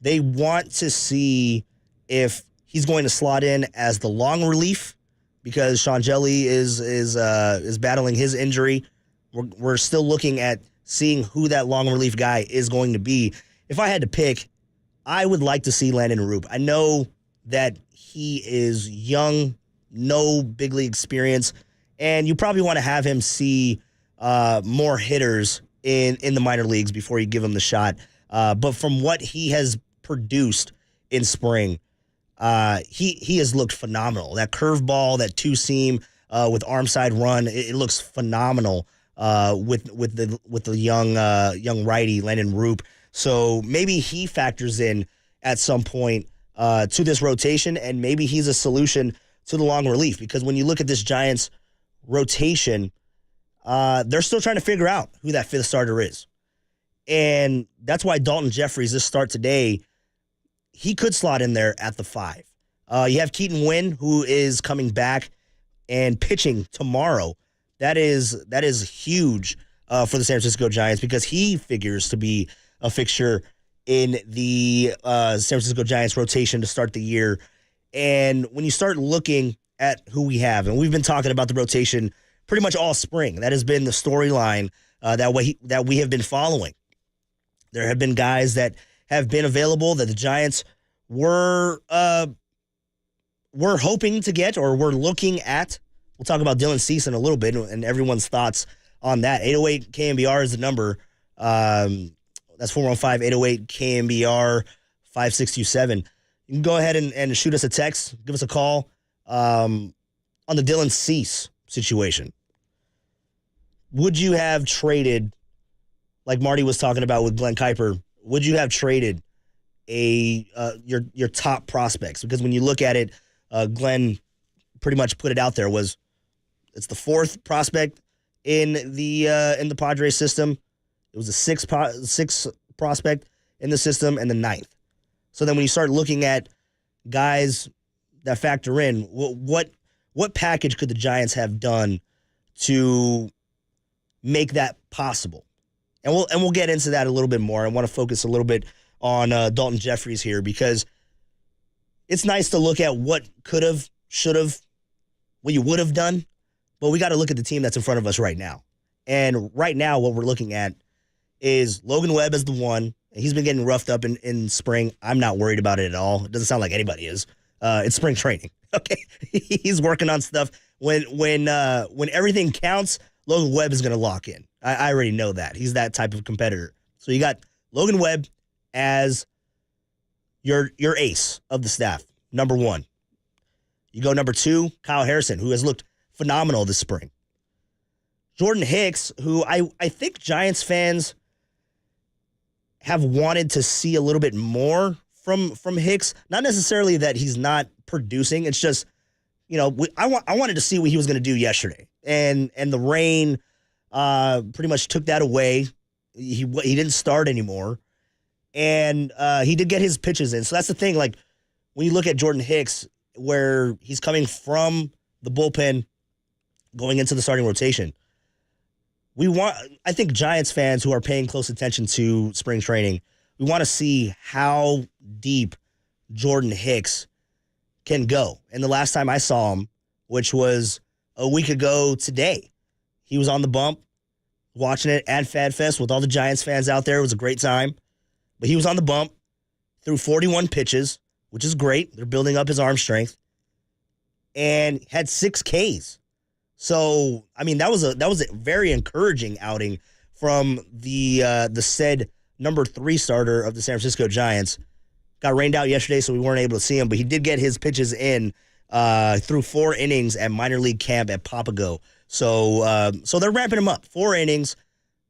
They want to see if he's going to slot in as the long relief because Sean Jelly is battling his injury. We're still looking at seeing who that long relief guy is going to be. If I had to pick, I would like to see Landon Roop. I know that he is young, no big league experience, and you probably want to have him see more hitters in the minor leagues before you give him the shot. But from what he has produced in spring, he has looked phenomenal. That curveball, that two-seam with arm side run, it looks phenomenal with the young righty Landon Roop. So maybe he factors in at some point to this rotation, and maybe he's a solution to the long relief. Because when you look at this Giants rotation, they're still trying to figure out who that fifth starter is. And that's why Dalton Jeffries, this start today, he could slot in there at the 5. You have Keaton Winn, who is coming back and pitching tomorrow. That is huge for the San Francisco Giants because he figures to be a fixture in the San Francisco Giants rotation to start the year. And when you start looking at who we have, and we've been talking about the rotation pretty much all spring, that has been the storyline that we have been following. There have been guys that have been available that the Giants were hoping to get or were looking at. We'll talk about Dylan Cease in a little bit and everyone's thoughts on that. 808 KNBR is the number. That's 415-808-KNBR 5627. You can go ahead and shoot us a text, give us a call on the Dylan Cease situation. Would you have traded, like Marty was talking about with Glenn Kuiper, would you have traded your top prospects? Because when you look at it, Glenn pretty much put it out there it's the 4th prospect in the Padres system. It was the 6th prospect in the system and the 9th. So then when you start looking at guys that factor in, what package could the Giants have done to make that possible? And we'll get into that a little bit more. I want to focus a little bit on Dalton Jeffries here because it's nice to look at what could have, should have, what you would have done, but we got to look at the team that's in front of us right now. And right now what we're looking at is Logan Webb as the 1. He's been getting roughed up in spring. I'm not worried about it at all. It doesn't sound like anybody is. It's spring training. Okay. He's working on stuff. When everything counts, Logan Webb is going to lock in. I already know that. He's that type of competitor. So you got Logan Webb as your ace of the staff, number 1. You go number 2, Kyle Harrison, who has looked phenomenal this spring. Jordan Hicks, who I think Giants fans have wanted to see a little bit more from Hicks. Not necessarily that he's not producing. It's just, I wanted to see what he was going to do yesterday. And the rain pretty much took that away. He didn't start anymore. And he did get his pitches in. So that's the thing. Like, when you look at Jordan Hicks, where he's coming from the bullpen, going into the starting rotation, I think Giants fans who are paying close attention to spring training, we want to see how deep Jordan Hicks can go. And the last time I saw him, which was a week ago today, he was on the bump, watching it at Fad Fest with all the Giants fans out there. It was a great time. But he was on the bump, threw 41 pitches, which is great. They're building up his arm strength, and had 6 Ks. So, I mean, that was a very encouraging outing from the said number 3 starter of the San Francisco Giants. Got rained out yesterday, so we weren't able to see him, but he did get his pitches in through 4 innings at minor league camp at Papago. So they're ramping him up. 4 innings.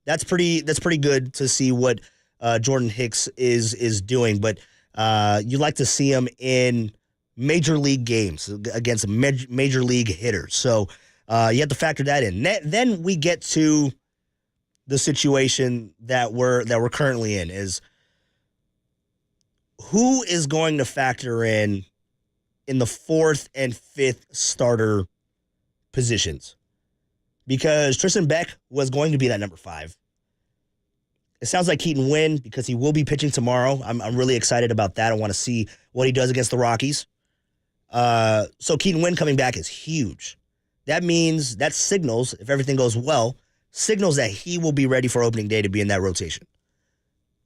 That's pretty good to see what Jordan Hicks is doing. But you like to see him in major league games against major league hitters. So you have to factor that in. Then we get to the situation that we're currently in is who is going to factor in the 4th and 5th starter positions, because Tristan Beck was going to be that number 5. It sounds like Keaton Wynn, because he will be pitching tomorrow. I'm really excited about that. I want to see what he does against the Rockies. So Keaton Wynn coming back is huge. That means, that signals, if everything goes well, signals that he will be ready for opening day to be in that rotation.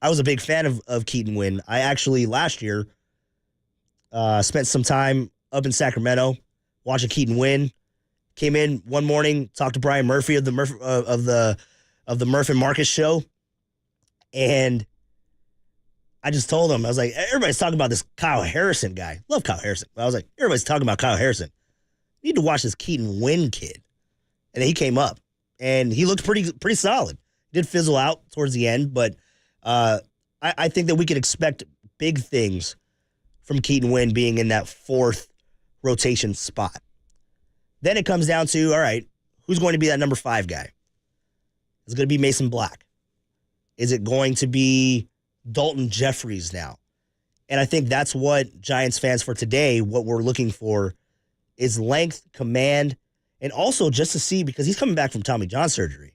I was a big fan of Keaton Wynn. I actually, last year, spent some time up in Sacramento watching Keaton Wynn. Came in one morning, talked to Brian Murphy of the Murph and Marcus show, and I just told him, I was like, everybody's talking about this Kyle Harrison guy. Love Kyle Harrison. But I was like, everybody's talking about Kyle Harrison. You need to watch this Keaton Wynn kid. And then he came up, and he looked pretty solid. Did fizzle out towards the end, but I think that we could expect big things from Keaton Wynn being in that fourth rotation spot. Then it comes down to, all right, who's going to be that number 5 guy? Is it going to be Mason Black? Is it going to be Dalton Jeffries now? And I think that's what Giants fans for today, what we're looking for is length, command, and also just to see, because he's coming back from Tommy John surgery,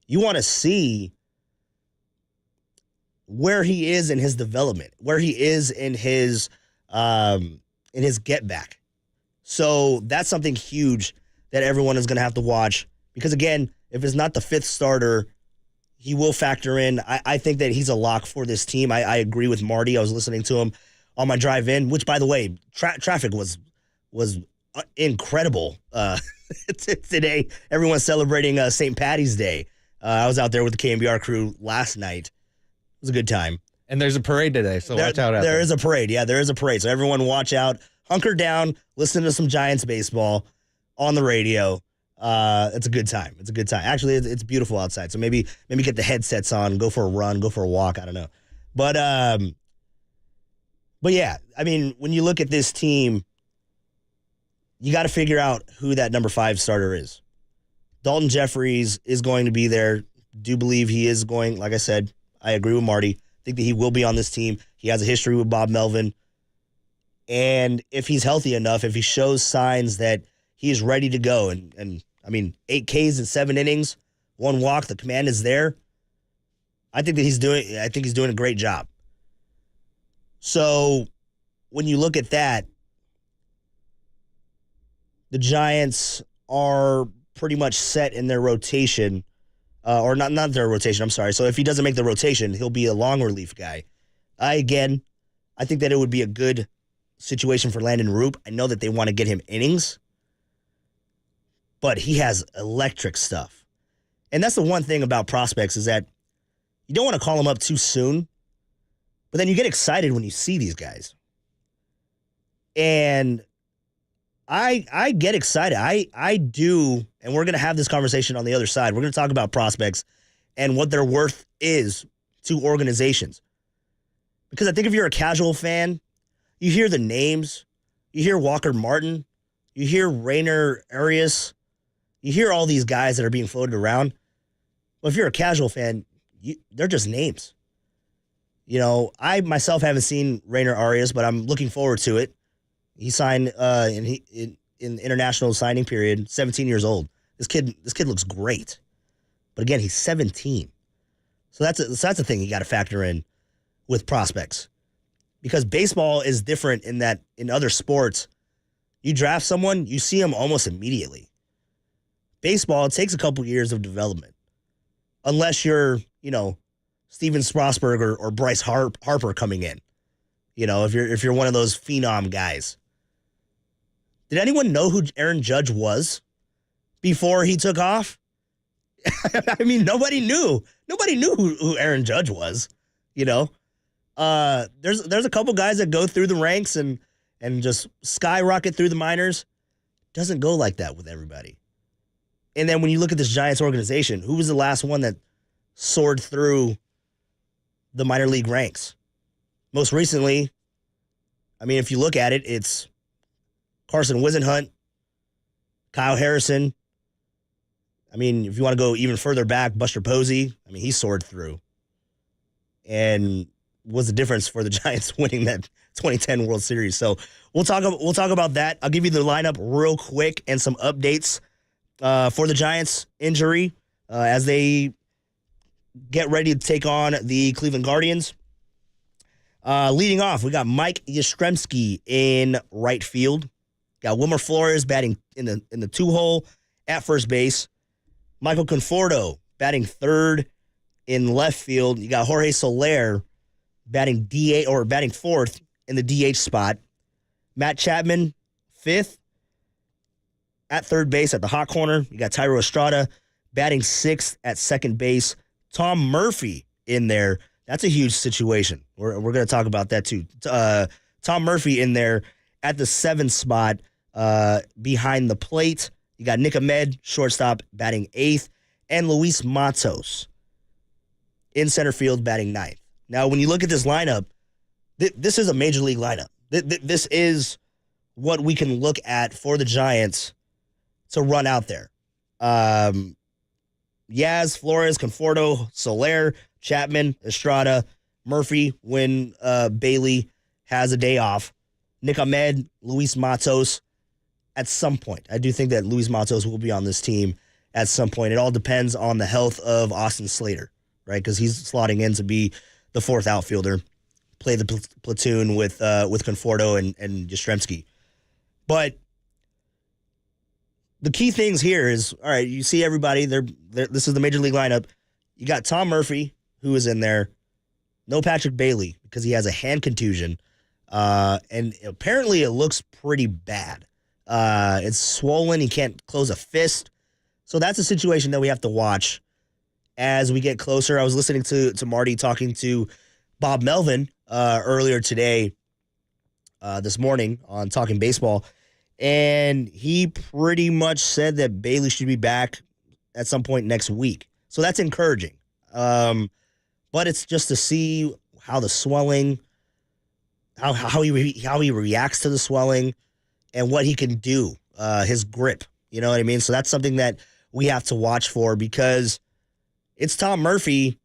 you want to see where he is in his development, where he is in his get back. So that's something huge that everyone is going to have to watch, because again, if it's not the 5th starter, he will factor in. I think that he's a lock for this team. I agree with Marty. I was listening to him on my drive in, which, by the way, traffic was incredible today. Everyone's celebrating St. Patty's Day. I was out there with the KNBR crew last night. It was a good time. And there's a parade today, so watch out. There is a parade. Yeah, there is a parade. So everyone watch out. Hunker down. Listen to some Giants baseball on the radio. It's a good time. It's a good time. Actually, it's beautiful outside. So maybe get the headsets on, go for a run, go for a walk. I don't know. But yeah, I mean, when you look at this team, you got to figure out who that number 5 starter is. Dalton Jeffries is going to be there. Do believe he is going, like I said, I agree with Marty. Think that he will be on this team. He has a history with Bob Melvin. And if he's healthy enough, if he shows signs that he is ready to go, and I mean, 8 Ks in 7 innings, 1 walk, the command is there. I think he's doing a great job. So when you look at that, the Giants are pretty much set in their rotation, or not their rotation, I'm sorry. So if he doesn't make the rotation, he'll be a long relief guy. I think that it would be a good situation for Landon Roop. I know that they want to get him innings, but he has electric stuff. And that's the one thing about prospects, is that you don't want to call them up too soon, but then you get excited when you see these guys. And I get excited. I do, and we're going to have this conversation on the other side. We're going to talk about prospects and what their worth is to organizations. Because I think if you're a casual fan, you hear the names, you hear Walker Martin, you hear Rainer Arias, you hear all these guys that are being floated around. But if you're a casual fan, they're just names. You know, I myself haven't seen Rainer Arias, but I'm looking forward to it. He signed in the international signing period, 17 years old. This kid looks great. But again, he's 17. So that's the thing you got to factor in with prospects. Because baseball is different in that in other sports, you draft someone, you see them almost immediately. Baseball, it takes a couple years of development. Unless you're, Steven Strasburg or Bryce Harper coming in. If you're one of those phenom guys. Did anyone know who Aaron Judge was before he took off? I mean, nobody knew. Nobody knew who Aaron Judge was. There's a couple guys that go through the ranks and just skyrocket through the minors. Doesn't go like that with everybody. And then when you look at this Giants organization, who was the last one that soared through the minor league ranks? Most recently, I mean, if you look at it, it's Carson Wisenhunt, Kyle Harrison. I mean, if you want to go even further back, Buster Posey. I mean, he soared through. And was the difference for the Giants winning that 2010 World Series. So we'll talk about that. I'll give you the lineup real quick and some updates for the Giants injury as they get ready to take on the Cleveland Guardians. Leading off, we got Mike Yastrzemski in right field. Got Wilmer Flores batting in the 2-hole at first base. Michael Conforto batting third in left field. You got Jorge Soler batting DH or batting fourth in the DH spot. Matt Chapman fifth at third base at the hot corner. You got Tyro Estrada batting sixth at second base. Tom Murphy in there. That's a huge situation. We're going to talk about that too. Tom Murphy in there at the 7th spot behind the plate. You got Nick Ahmed, shortstop, batting 8th, and Luis Matos in center field batting 9th. Now, when you look at this lineup, this is a major league lineup. This is what we can look at for the Giants to run out there. Yaz, Flores, Conforto, Soler, Chapman, Estrada, Murphy when Bailey has a day off, Nick Ahmed, Luis Matos at some point. I do think that Luis Matos will be on this team at some point. It all depends on the health of Austin Slater, right? Because he's slotting in to be the 4th outfielder, play the platoon with Conforto and Yastrzemski. But the key things here is, all right, you see everybody. This is the major league lineup. You got Tom Murphy, who is in there. No Patrick Bailey because he has a hand contusion. And apparently it looks pretty bad. It's swollen. He can't close a fist. So that's a situation that we have to watch as we get closer. I was listening to Marty talking to Bob Melvin earlier today, this morning on Talking Baseball, and he pretty much said that Bailey should be back at some point next week. So that's encouraging. But it's just to see how the swelling, how he reacts to the swelling, and what he can do, his grip. You know what I mean? So that's something that we have to watch for because it's Tom Murphy.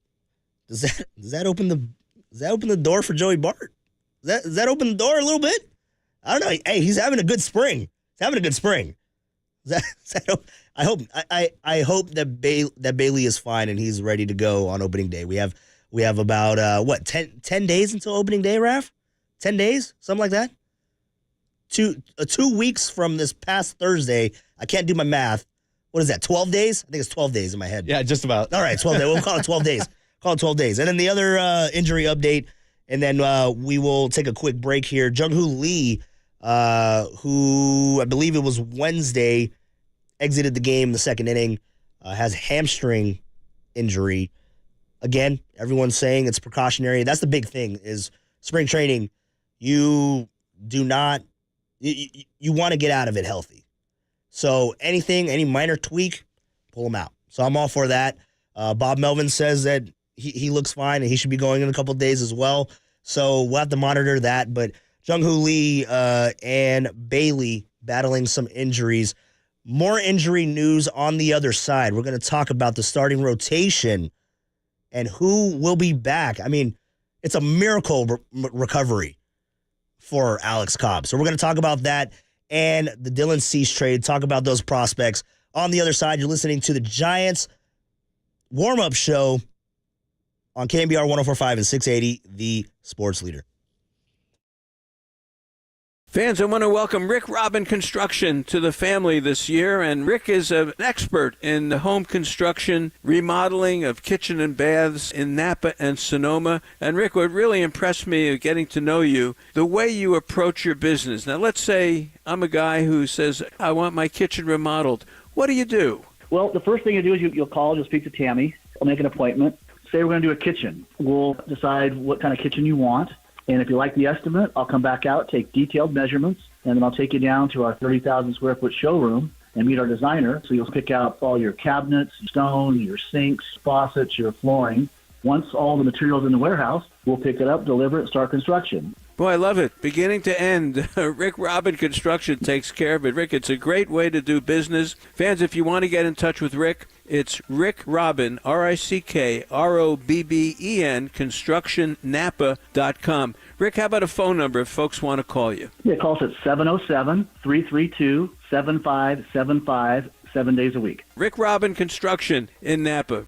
Does that open the door for Joey Bart? Does that open the door a little bit? I don't know. Hey, he's having a good spring. He's having a good spring. I hope that Bailey is fine and he's ready to go on opening day. We have about 10 days until opening day, Raph? 10 days, something like that. 2 weeks from this past Thursday. I can't do my math. What is that? 12 days? I think it's 12 days in my head. Yeah, just about. All right, 12 days. We'll call it 12 days. Call it 12 days. And then the other injury update, and then we will take a quick break here. Jung-Hoo Lee, who I believe it was Wednesday, exited the game in the second inning, has hamstring injury. Again, everyone's saying it's precautionary. That's the big thing is spring training. You do not you want to get out of it healthy. So any minor tweak, pull him out. So I'm all for that. Bob Melvin says that he looks fine and he should be going in a couple of days as well. So we'll have to monitor that. But Jung-Hoo Lee and Bailey battling some injuries. More injury news on the other side. We're going to talk about the starting rotation and who will be back. I mean, it's a miracle recovery for Alex Cobb. So we're going to talk about that and the Dylan Cease trade, talk about those prospects. On the other side, you're listening to the Giants warm-up show on KNBR 104.5 and 680, the sports leader. Fans, I want to welcome Rick Robin Construction to the family this year, and Rick is an expert in the home construction, remodeling of kitchen and baths in Napa and Sonoma. And Rick, what really impressed me getting to know you, the way you approach your business. Now, let's say I'm a guy who says, I want my kitchen remodeled. What do you do? Well, the first thing you do is you'll call, you'll speak to Tammy, I'll make an appointment. Say we're going to do a kitchen. We'll decide what kind of kitchen you want. And if you like the estimate, I'll come back out, take detailed measurements, and then I'll take you down to our 30,000 square foot showroom and meet our designer. So you'll pick out all your cabinets, stone, your sinks, faucets, your flooring. Once all the material's in the warehouse, we'll pick it up, deliver it, start construction. Boy, I love it. Beginning to end, Rick Robin Construction takes care of it. Rick, it's a great way to do business. Fans, if you want to get in touch with Rick, it's Rick Robin, RICKROBBEN, ConstructionNapa.com. Rick, how about a phone number if folks want to call you? Yeah, call us at 707-332-7575, 7 days a week. Rick Robin Construction in Napa.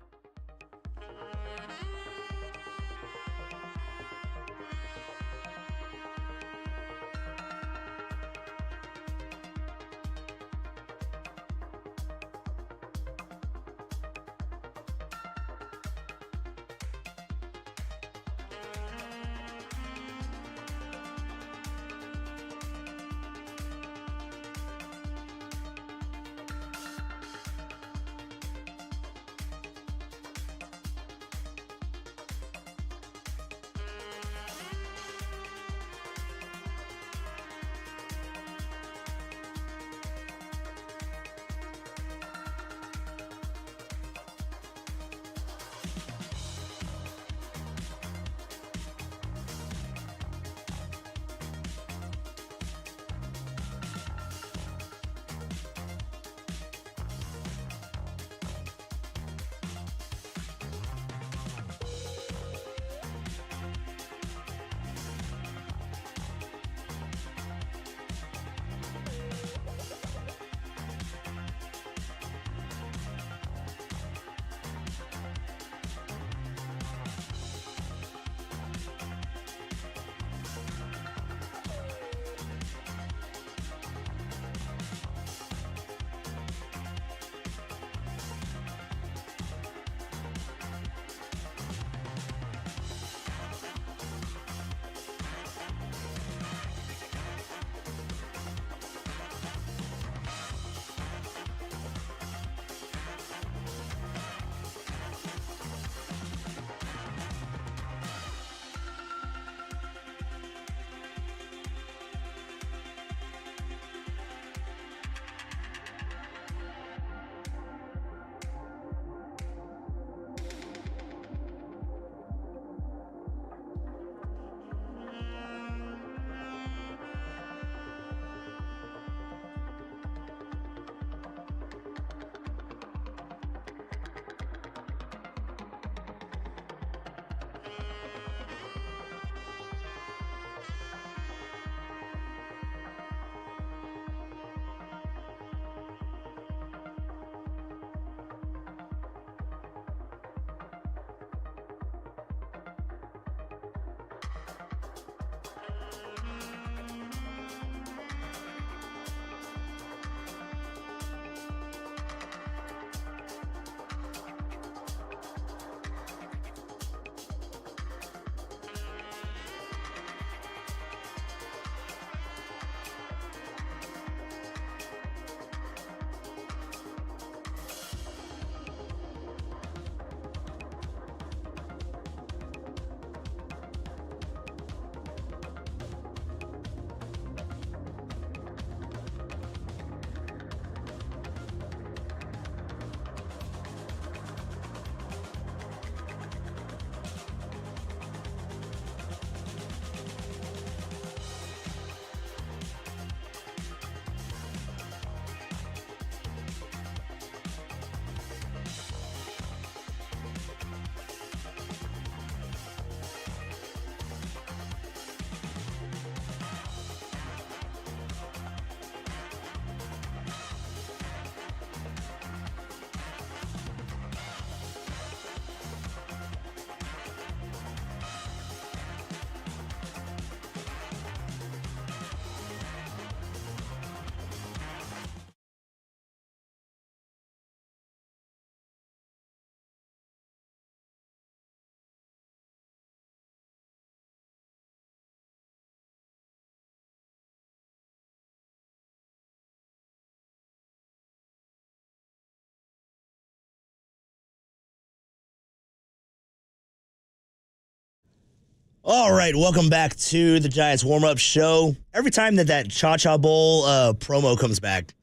All right, welcome back to the Giants warm-up show. Every time that Cha-Cha Bowl promo comes back,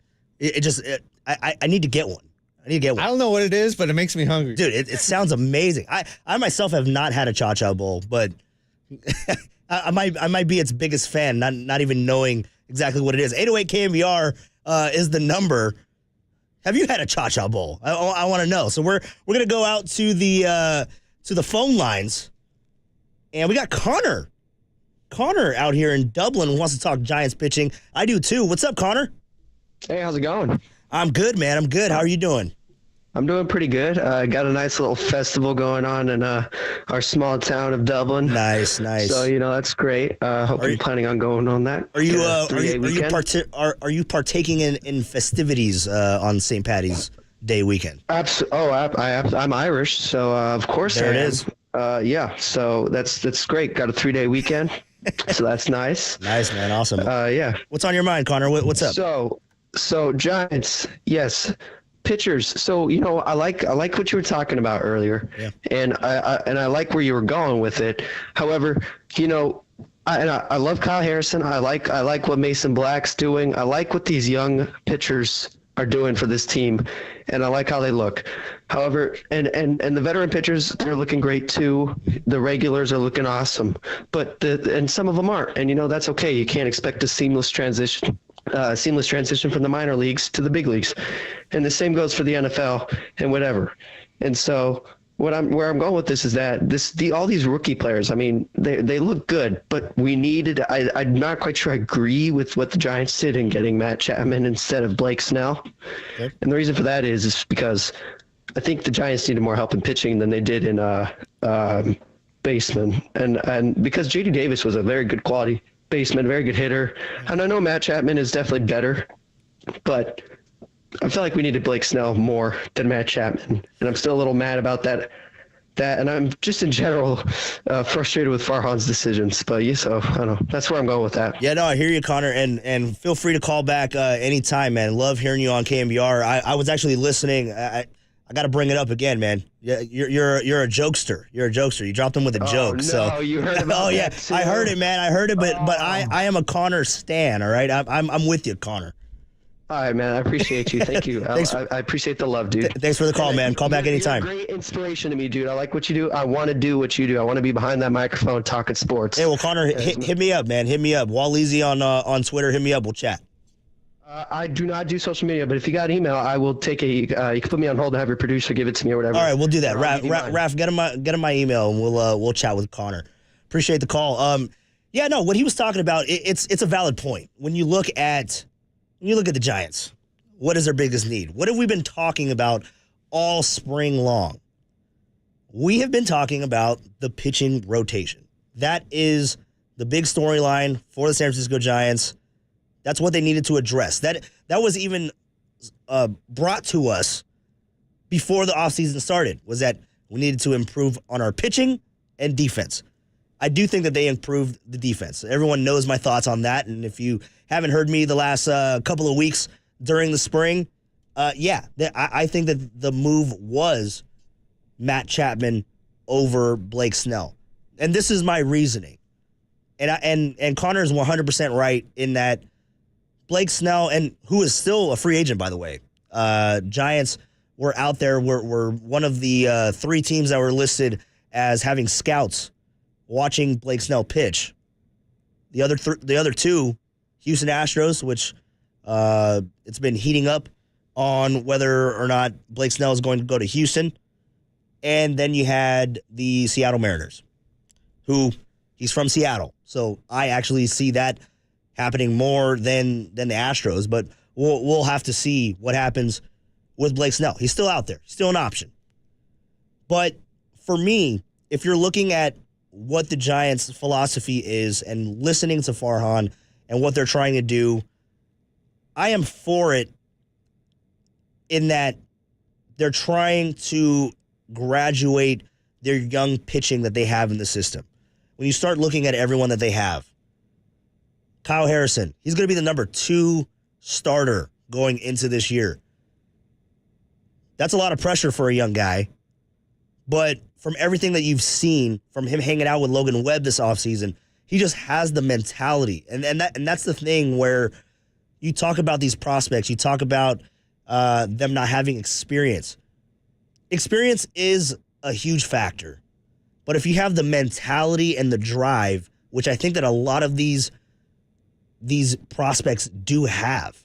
I need to get one. I don't know what it is, but it makes me hungry. Dude, it sounds amazing. I myself have not had a Cha-Cha Bowl, but I might be its biggest fan, not even knowing exactly what it is. 808 KNBR is the number. Have you had a Cha-Cha Bowl? I want to know. So we're gonna go out to the phone lines. And we got Connor. Connor out here in Dublin who wants to talk Giants pitching. I do too. What's up, Connor? Hey, how's it going? I'm good, man. I'm good. How are you doing? I'm doing pretty good. Got a nice little festival going on in our small town of Dublin. Nice. So that's great. Hope you're planning on going on that. Are you partaking in festivities on St. Patty's Day weekend? I'm Irish, so of course there I it am. is. Yeah, so that's great. Got a 3-day weekend, so that's nice. Nice, man. Awesome. Yeah. What's on your mind, Connor? What's up? So Giants, yes, pitchers. So I like what you were talking about earlier, yeah. and I like where you were going with it. However, I love Kyle Harrison. I like what Mason Black's doing. I like what these young pitchers are doing for this team, and I like how they look. However, and the veteran pitchers, they're looking great too. The regulars are looking awesome, but and some of them aren't, and that's okay. You can't expect a seamless transition from the minor leagues to the big leagues, and the same goes for the NFL and whatever. And so where I'm going with this is that all these rookie players, I mean, they look good, but we needed. I'm not quite sure I agree with what the Giants did in getting Matt Chapman instead of Blake Snell. Okay. And the reason for that is because I think the Giants needed more help in pitching than they did in baseman, and because J.D. Davis was a very good quality baseman, very good hitter, and I know Matt Chapman is definitely better, but I feel like we needed Blake Snell more than Matt Chapman, and I'm still a little mad about that, and I'm just in general frustrated with Farhan's decisions. But so I don't know. That's where I'm going with that. Yeah, no, I hear you, Connor, and feel free to call back anytime, man. Love hearing you on KNBR. I was actually listening. I got to bring it up again, man. Yeah, you're a jokester. You're a jokester. You dropped him with a joke. No, so you heard about yeah, that too. I heard it, man. I heard it, but I am a Connor stan. All right, I'm with you, Connor. All right, man. I appreciate you. Thank you. I appreciate the love, dude. Thanks for the call, man. Call back anytime. You're a great inspiration to me, dude. I like what you do. I want to do what you do. I want to be behind that microphone talking sports. Hey, well, Connor, hit me up, man. Hit me up. Waleezy on Twitter. Hit me up. We'll chat. I do not do social media, but if you got email, I will take you can put me on hold and have your producer give it to me or whatever. All right, we'll do that. Raph, get him my email and we'll chat with Connor. Appreciate the call. Yeah, no, what he was talking about, it's a valid point. When you look at the Giants, what is their biggest need? What have we been talking about all spring long? We have been talking about the pitching rotation. That is the big storyline for the San Francisco Giants. That's what they needed to address. That was even brought to us before the offseason started, was that we needed to improve on our pitching and defense. I do think that they improved the defense. Everyone knows my thoughts on that, and if you haven't heard me the last couple of weeks during the spring, I think that the move was Matt Chapman over Blake Snell. And this is my reasoning. And Connor is 100% right in that Blake Snell, and who is still a free agent, by the way. Giants were out there. Were one of the 3 teams that were listed as having scouts watching Blake Snell pitch. The other 2, Houston Astros, which it's been heating up on whether or not Blake Snell is going to go to Houston. And then you had the Seattle Mariners, who he's from Seattle. So I actually see that happening more than the Astros, but we'll have to see what happens with Blake Snell. He's still out there, still an option. But for me, if you're looking at what the Giants' philosophy is and listening to Farhan and what they're trying to do, I am for it in that they're trying to graduate their young pitching that they have in the system. When you start looking at everyone that they have, Kyle Harrison, he's going to be the number 2 starter going into this year. That's a lot of pressure for a young guy. But from everything that you've seen from him hanging out with Logan Webb this offseason, he just has the mentality. And that's the thing where you talk about these prospects, you talk about them not having experience. Experience is a huge factor. But if you have the mentality and the drive, which I think that a lot of these prospects do have,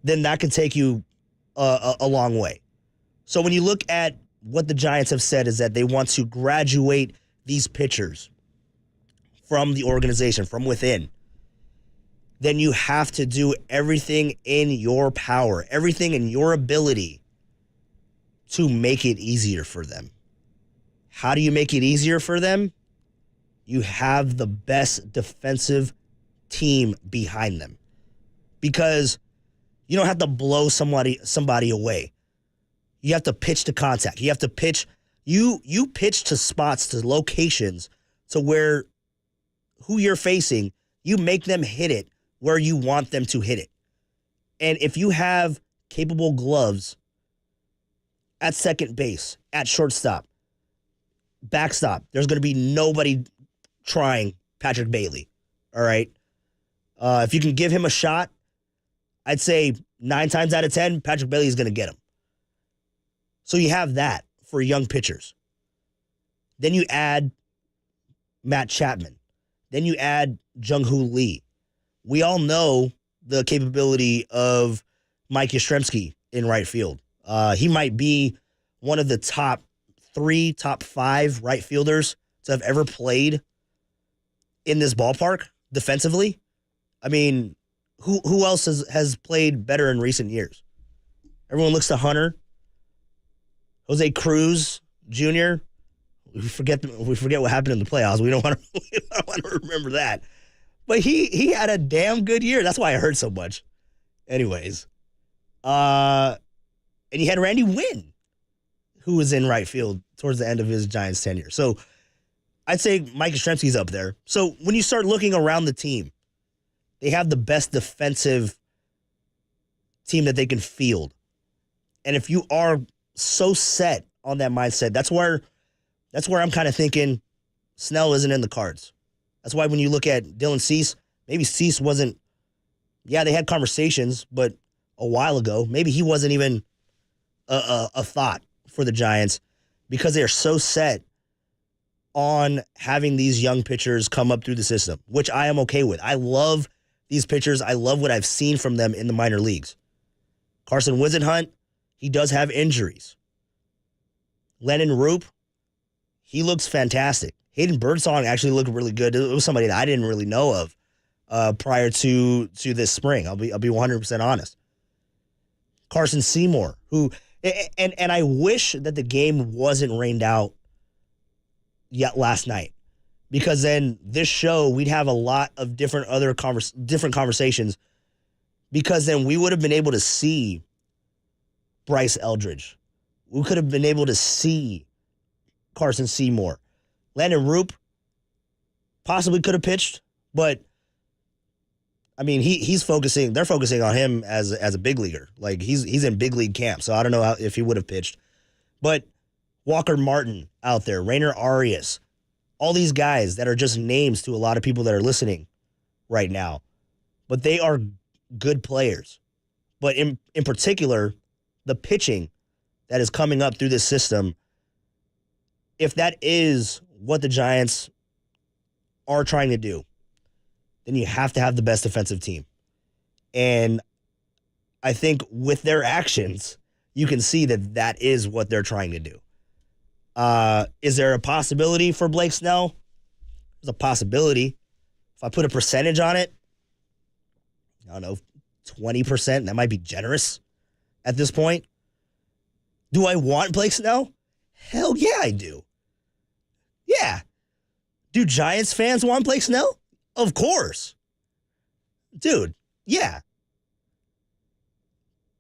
then that can take you a long way. So when you look at what the Giants have said is that they want to graduate these pitchers from the organization, from within, then you have to do everything in your power, everything in your ability to make it easier for them. How do you make it easier for them? You have the best defensive team behind them. Because you don't have to blow somebody away. You have to pitch to contact. You have to pitch. You pitch to spots, to locations, to where who you're facing, you make them hit it where you want them to hit it. And if you have capable gloves at second base, at shortstop, backstop, there's going to be nobody trying Patrick Bailey. All right? If you can give him a shot, I'd say 9 times out of 10, Patrick Bailey is going to get him. So you have that for young pitchers. Then you add Matt Chapman. Then you add Jung-Hoo Lee. We all know the capability of Mike Yastrzemski in right field. He might be one of the top 3, top 5 right fielders to have ever played in this ballpark defensively. I mean, who else has played better in recent years? Everyone looks to Hunter. Jose Cruz Jr. We forget what happened in the playoffs. We don't want to remember that. But he had a damn good year. That's why I heard so much. Anyways. And you had Randy Wynn, who was in right field towards the end of his Giants tenure. So I'd say Mike Yastrzemski's up there. So when you start looking around the team, they have the best defensive team that they can field. And if you are so set on that mindset, that's where I'm kind of thinking Snell isn't in the cards. That's why when you look at Dylan Cease, maybe Cease wasn't, they had conversations, but a while ago, maybe he wasn't even a thought for the Giants because they are so set on having these young pitchers come up through the system, which I am okay with. I love these pitchers. I love what I've seen from them in the minor leagues. Carson Whisenhunt, he does have injuries. Lennon Roop, he looks fantastic. Hayden Birdsong actually looked really good. It was somebody that I didn't really know of prior to this spring. I'll be 100% honest. Carson Seymour, who and I wish that the game wasn't rained out yet last night, because then this show we'd have a lot of different conversations, because then we would have been able to see Bryce Eldridge. We could have been able to see Carson Seymour. Landon Roop possibly could have pitched, but I mean, they're focusing on him as a big leaguer. Like he's in big league camp, so I don't know if he would have pitched. But Walker Martin out there, Rainer Arias, all these guys that are just names to a lot of people that are listening right now. But they are good players. But in particular, the pitching that is coming up through this system, if that is what the Giants are trying to do, then you have to have the best defensive team. And I think with their actions, you can see that is what they're trying to do. Is there a possibility for Blake Snell? There's a possibility. If I put a percentage on it, I don't know, 20%, that might be generous at this point. Do I want Blake Snell? Hell yeah, I do. Yeah. Do Giants fans want Blake Snell? Of course. Dude, yeah.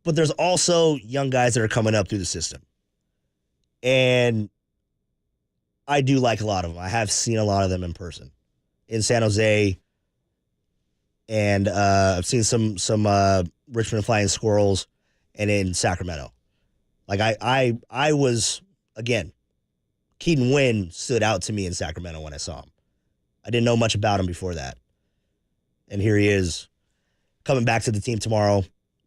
But there's also young guys that are coming up through the system. And I do like a lot of them. I have seen a lot of them in person. In San Jose. And I've seen some Richmond Flying Squirrels and in Sacramento. Like I was, again, Keaton Wynn stood out to me in Sacramento when I saw him. I didn't know much about him before that. And here he is coming back to the team tomorrow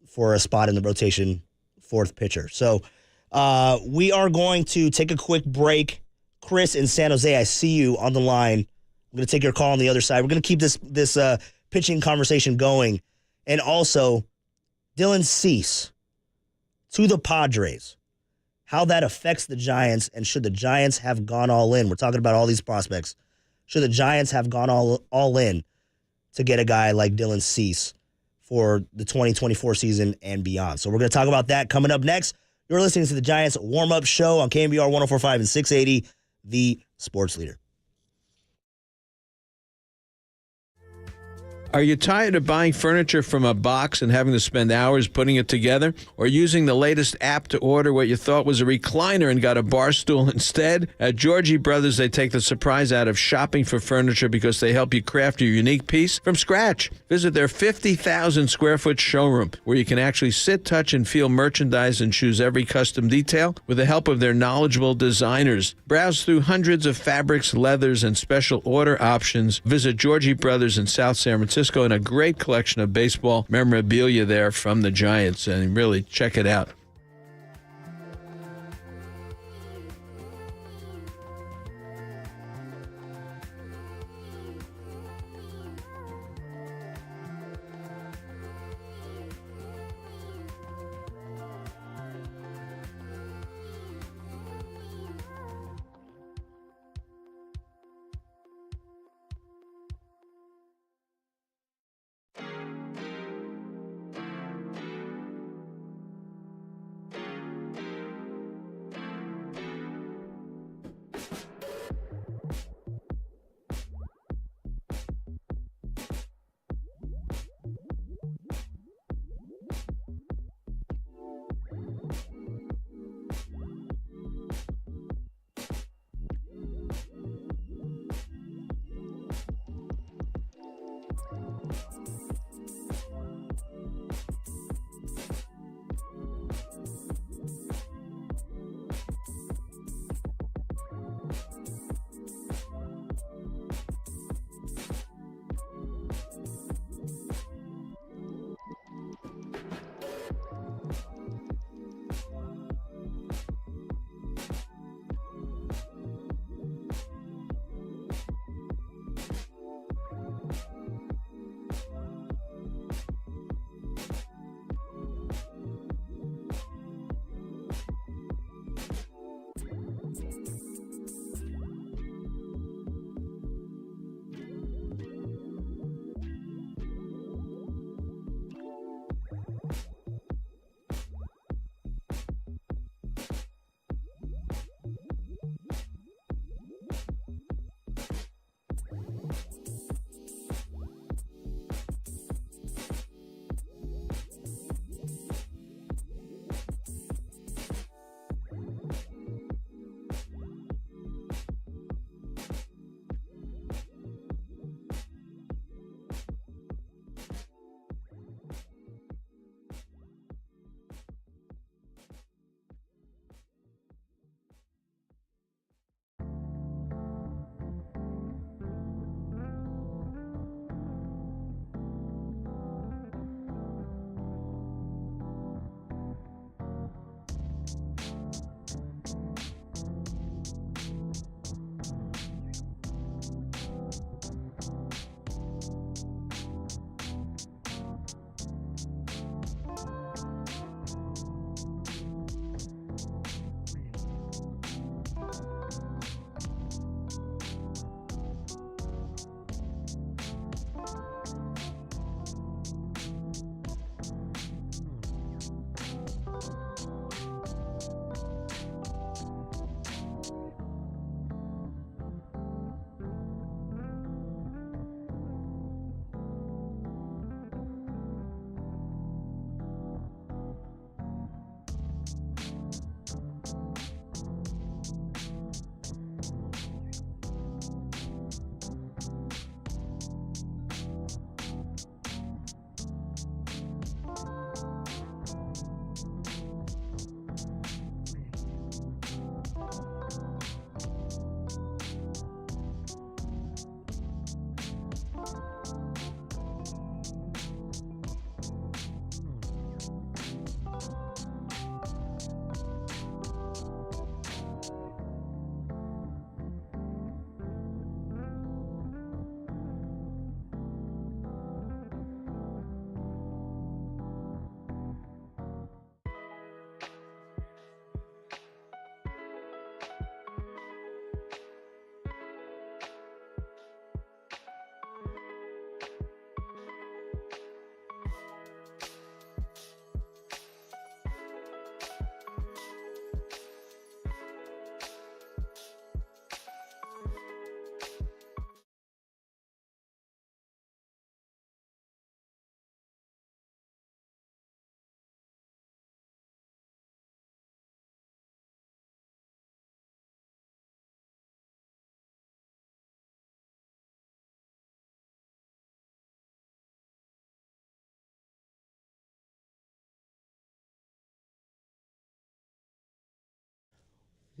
for a spot in the rotation, fourth pitcher. So we are going to take a quick break. Chris in San Jose, I see you on the line. I'm going to take your call on the other side. We're going to keep this pitching conversation going. And also, Dylan Cease to the Padres. How that affects the Giants, and should the Giants have gone all in? We're talking about all these prospects. Should the Giants have gone all in to get a guy like Dylan Cease for the 2024 season and beyond? So we're going to talk about that coming up next. You're listening to the Giants warm-up show on KNBR 104.5 and 680, the sports leader. Are you tired of buying furniture from a box and having to spend hours putting it together? Or using the latest app to order what you thought was a recliner and got a bar stool instead? At Georgie Brothers, they take the surprise out of shopping for furniture because they help you craft your unique piece from scratch. Visit their 50,000 square foot showroom where you can actually sit, touch, and feel merchandise and choose every custom detail with the help of their knowledgeable designers. Browse through hundreds of fabrics, leathers, and special order options. Visit Georgie Brothers in South San Francisco, and a great collection of baseball memorabilia there from the Giants, and really check it out.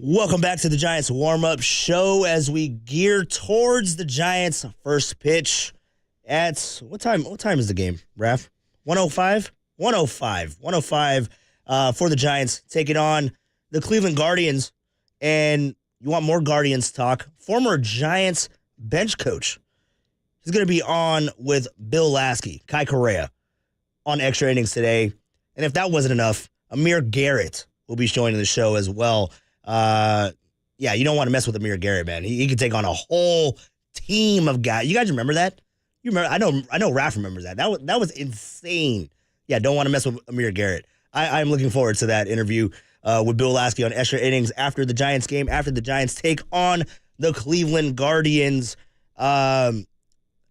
Welcome back to the Giants warm-up show as we gear towards the Giants' first pitch at what time? What time is the game, Raph? 105? 105 for the Giants taking on the Cleveland Guardians. And you want more Guardians talk? Former Giants bench coach. He's going to be on with Bill Lasky, Kai Correa, on Extra Innings today. And if that wasn't enough, Amir Garrett will be joining the show as well. Yeah, you don't want to mess with Amir Garrett, man. He can take on a whole team of guys. You guys remember that? You remember? I know Raph remembers that. That was insane. Yeah, don't want to mess with Amir Garrett. I'm looking forward to that interview with Bill Lasky on Extra Innings after the Giants game, after the Giants take on the Cleveland Guardians. I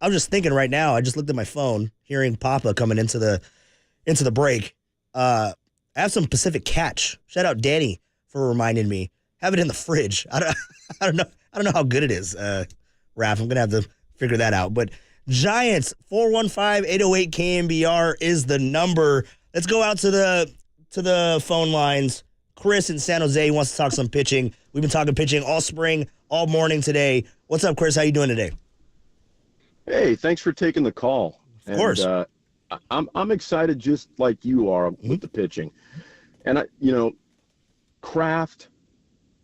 was just thinking right now, I just looked at my phone, hearing Papa coming into the break. I have some Pacific Catch. Shout out Danny for reminding me. Have it in the fridge. I don't know how good it is, Raph. I'm gonna have to figure that out. But Giants 415-808 KNBR is the number. Let's go out to the phone lines. Chris in San Jose wants to talk some pitching. We've been talking pitching all spring, all morning today. What's up, Chris? How you doing today? Hey, thanks for taking the call. Of course. I'm excited just like you are with the pitching. And craft,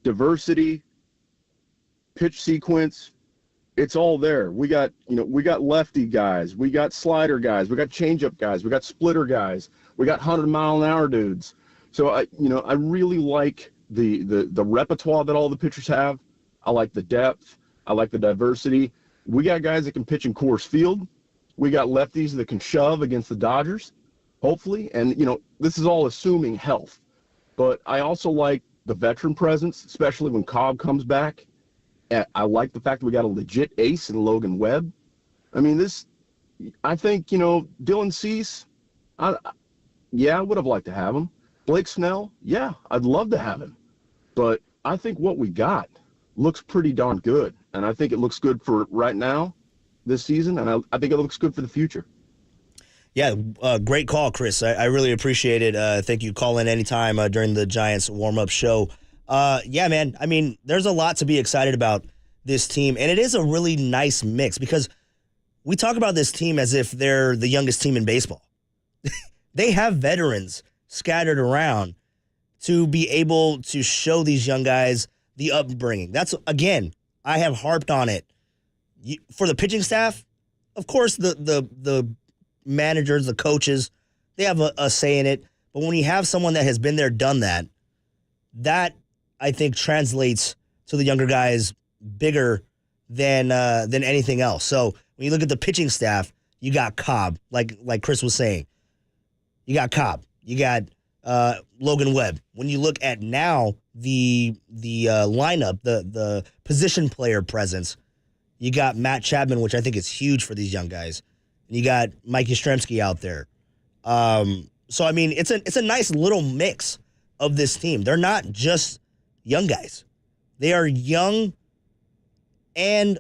diversity, pitch sequence, it's all there. We got lefty guys, we got slider guys, we got changeup guys, we got splitter guys, we got 100-mile-an-hour dudes. So I really like the repertoire that all the pitchers have. I like the depth. I like the diversity. We got guys that can pitch in Coors Field. We got lefties that can shove against the Dodgers, hopefully. And, this is all assuming health. But I also like the veteran presence, especially when Cobb comes back. I like the fact that we got a legit ace in Logan Webb. I mean, I think, Dylan Cease, I would have liked to have him. Blake Snell, yeah, I'd love to have him. But I think what we got looks pretty darn good. And I think it looks good for right now, this season, and I think it looks good for the future. Yeah, great call, Chris. I really appreciate it. Thank you. Call in anytime during the Giants warm-up show. Yeah, man, I mean, there's a lot to be excited about this team, and it is a really nice mix because we talk about this team as if they're the youngest team in baseball. They have veterans scattered around to be able to show these young guys the upbringing. That's, again, I have harped on it. For the pitching staff, of course, the managers, the coaches, they have a say in it. But when you have someone that has been there, done that, that I think translates to the younger guys bigger than anything else. So when you look at the pitching staff, you got Cobb, like Chris was saying. You got Cobb. You got Logan Webb. When you look at now the lineup, the position player presence, you got Matt Chapman, which I think is huge for these young guys. And you got Mike Yastrzemski out there. So I mean, it's a nice little mix of this team. They're not just young guys. They are young and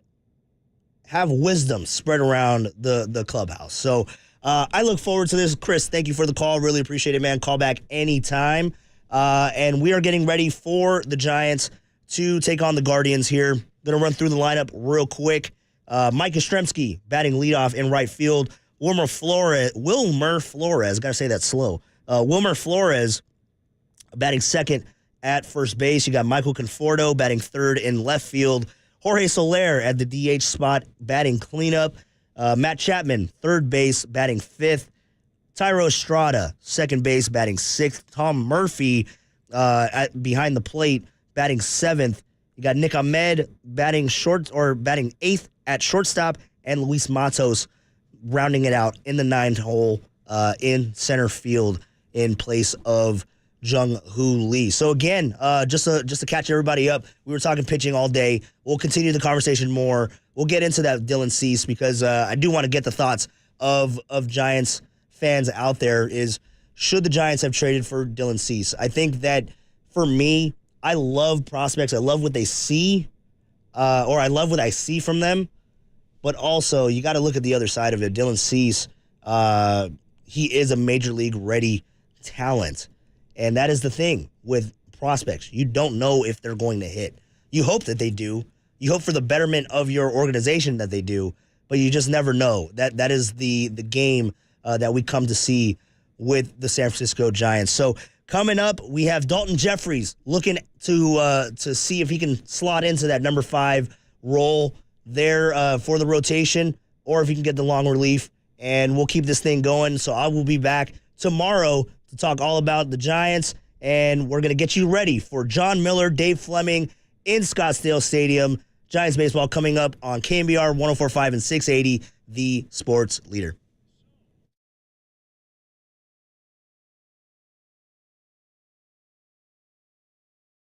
have wisdom spread around the clubhouse. So I look forward to this. Chris, thank you for the call. Really appreciate it, man. Call back anytime. And we are getting ready for the Giants to take on the Guardians here. Going to run through the lineup real quick. Mike Yastrzemski batting leadoff in right field. Wilmer Flores, got to say that slow. Wilmer Flores batting second at first base. You got Michael Conforto batting third in left field. Jorge Soler at the DH spot batting cleanup. Matt Chapman, third base, batting fifth. Tyro Estrada, second base, batting sixth. Tom Murphy behind the plate, batting seventh. You got Nick Ahmed batting eighth at shortstop, and Luis Matos rounding it out in the ninth hole in center field in place of Jung-Hoo Lee. So again, just to catch everybody up, we were talking pitching all day. We'll continue the conversation more. We'll get into that Dylan Cease because I do want to get the thoughts of Giants fans out there. Is should the Giants have traded for Dylan Cease? I think that for me, I love prospects. I love what they see, or I love what I see from them. But also, you got to look at the other side of it. Dylan Cease, he is a major league ready talent. And that is the thing with prospects. You don't know if they're going to hit. You hope that they do. You hope for the betterment of your organization that they do, but you just never know. That is the game that we come to see with the San Francisco Giants. So coming up, we have Dalton Jeffries looking to see if he can slot into that number 5 role there for the rotation, or if he can get the long relief. And we'll keep this thing going. So I will be back tomorrow to talk all about the Giants, and we're going to get you ready for John Miller, Dave Fleming in Scottsdale Stadium. Giants baseball coming up on KNBR 104.5 and 680, the sports leader.